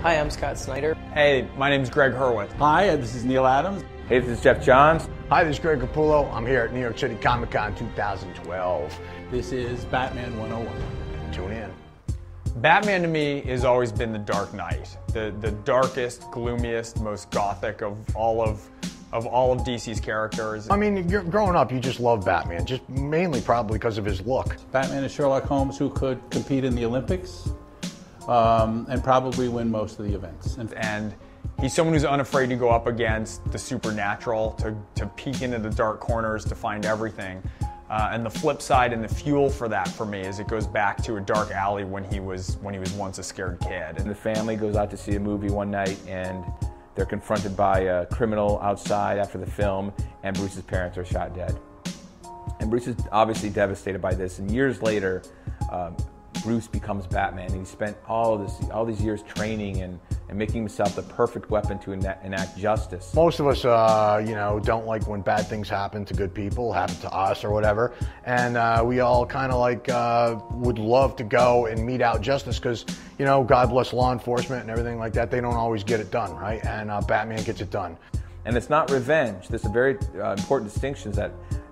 Hi, I'm Scott Snyder. Hey, my name's Greg Hurwitz. Hi, this is Neil Adams. Hey, this is Jeff Johns. Hi, this is Greg Capullo. I'm here at New York City Comic Con 2012. This is Batman 101. Tune in. Batman to me has always been the Dark Knight, the darkest, gloomiest, most gothic of all of DC's characters. I mean, growing up, you just loved Batman, just mainly probably because of his look. Batman is Sherlock Holmes who could compete in the Olympics and probably win most of the events. And he's someone who's unafraid to go up against the supernatural, to peek into the dark corners, to find everything. And the flip side and the fuel for that for me is it goes back to a dark alley when he was once a scared kid. And the family goes out to see a movie one night and they're confronted by a criminal outside after the film, and Bruce's parents are shot dead. And Bruce is obviously devastated by this, and years later, Bruce becomes Batman, and he spent all these years training and making himself the perfect weapon to enact justice. Most of us, don't like when bad things happen to good people, happen to us or whatever, and we all kind of like would love to go and mete out justice because, God bless law enforcement and everything like that. They don't always get it done, right? And Batman gets it done. And it's not revenge. There's a very important distinction is that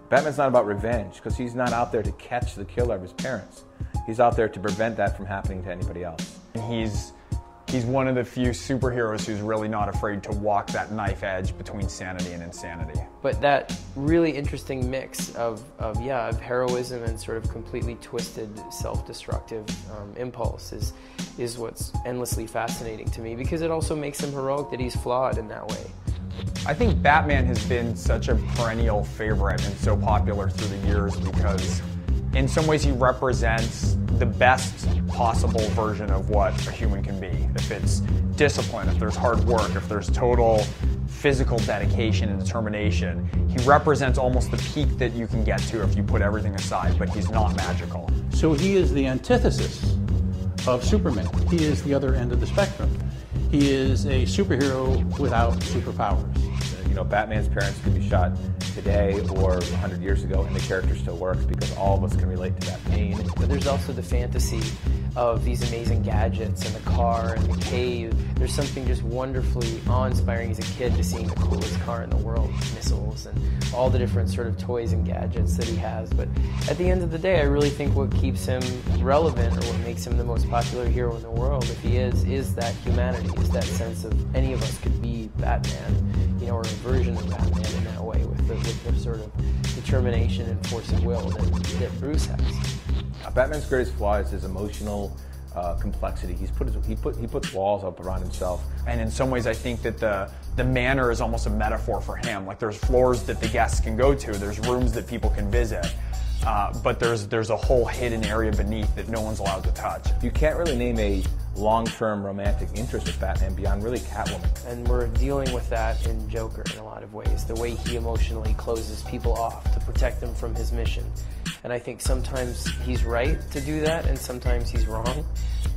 Batman's not about revenge because he's not out there to catch the killer of his parents. He's out there to prevent that from happening to anybody else. He's one of the few superheroes who's really not afraid to walk that knife edge between sanity and insanity. But that really interesting mix of heroism and sort of completely twisted self-destructive impulse is what's endlessly fascinating to me, because it also makes him heroic that he's flawed in that way. I think Batman has been such a perennial favorite and so popular through the years because in some ways he represents the best possible version of what a human can be. If it's discipline, if there's hard work, if there's total physical dedication and determination, he represents almost the peak that you can get to if you put everything aside, but he's not magical. So he is the antithesis of Superman. He is the other end of the spectrum. He is a superhero without superpowers. Batman's parents could be shot today or 100 years ago, and the character still works because all of us can relate to that pain. But there's also the fantasy of these amazing gadgets and the car and the cave. There's something just wonderfully awe-inspiring as a kid to seeing the coolest car in the world, missiles and all the different sort of toys and gadgets that he has. But at the end of the day, I really think what keeps him relevant, or what makes him the most popular hero in the world, if he is that humanity, is that sense of any of us could be Batman, or a version of Batman in that way, with the sort of determination and force of will that Bruce has. Batman's greatest flaw is his emotional complexity. He puts walls up around himself. And in some ways I think that the manor is almost a metaphor for him. Like there's floors that the guests can go to, there's rooms that people can visit, but there's a whole hidden area beneath that no one's allowed to touch. You can't really name a long-term romantic interest with Batman beyond really Catwoman. And we're dealing with that in Joker in a lot of ways, the way he emotionally closes people off to protect them from his mission. And I think sometimes he's right to do that and sometimes he's wrong,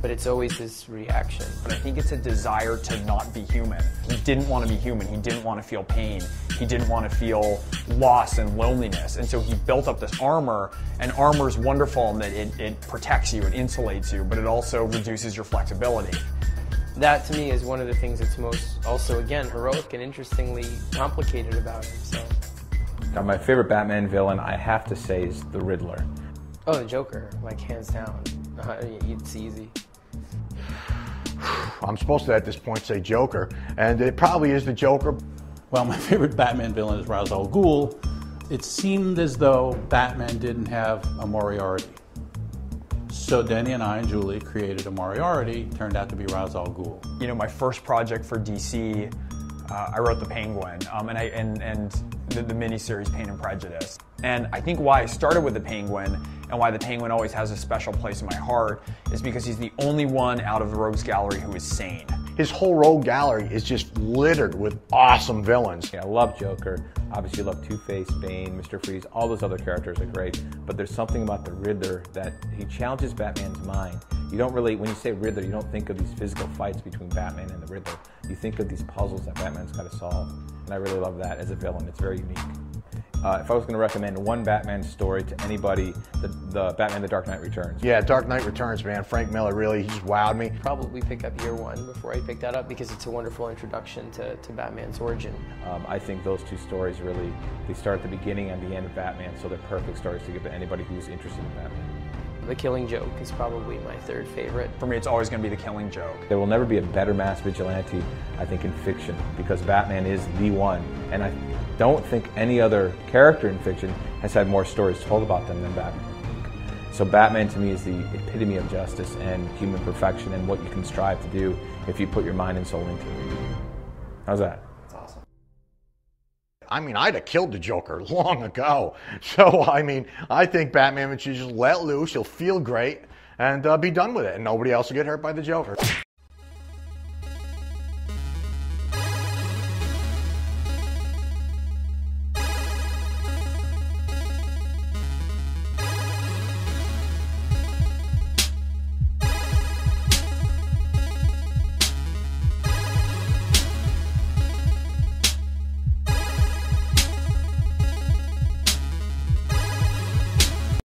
but it's always this reaction. But I think it's a desire to not be human. He didn't want to be human. He didn't want to feel pain. He didn't want to feel loss and loneliness. And so he built up this armor, and armor's wonderful in that it protects you, it insulates you, but it also reduces your flexibility. That to me is one of the things that's most also, again, heroic and interestingly complicated about him. So. Now, my favorite Batman villain, I have to say, is the Riddler. Oh, the Joker, like hands down. It's easy. I'm supposed to at this point say Joker, and it probably is the Joker. Well, my favorite Batman villain is Ra's al Ghul. It seemed as though Batman didn't have a Moriarty. So Denny and I and Julie created a Moriarty, turned out to be Ra's al Ghul. My first project for DC, I wrote the Penguin, and the miniseries Pain and Prejudice. And I think why I started with the Penguin, and why the Penguin always has a special place in my heart, is because he's the only one out of the Rogues Gallery who is sane. His whole rogue gallery is just littered with awesome villains. Yeah, I love Joker. Obviously, you love Two-Face, Bane, Mr. Freeze. All those other characters are great. But there's something about the Riddler that he challenges Batman's mind. You don't really, when you say Riddler, you don't think of these physical fights between Batman and the Riddler. You think of these puzzles that Batman's got to solve. And I really love that as a villain. It's very unique. if I was going to recommend one Batman story to anybody, the Batman The Dark Knight Returns. Yeah, Dark Knight Returns, man. Frank Miller really, he just wowed me. Probably pick up year one before I pick that up because it's a wonderful introduction to Batman's origin. I think those two stories really, they start at the beginning and the end of Batman, so they're perfect stories to give to anybody who's interested in Batman. The Killing Joke is probably my third favorite. For me, it's always going to be The Killing Joke. There will never be a better mass vigilante, I think, in fiction, because Batman is the one. And I don't think any other character in fiction has had more stories told about them than Batman. So Batman, to me, is the epitome of justice and human perfection and what you can strive to do if you put your mind and soul into it. How's that? I mean, I'd have killed the Joker long ago. So, I mean, I think Batman should just let loose, he'll feel great, and be done with it, and nobody else will get hurt by the Joker.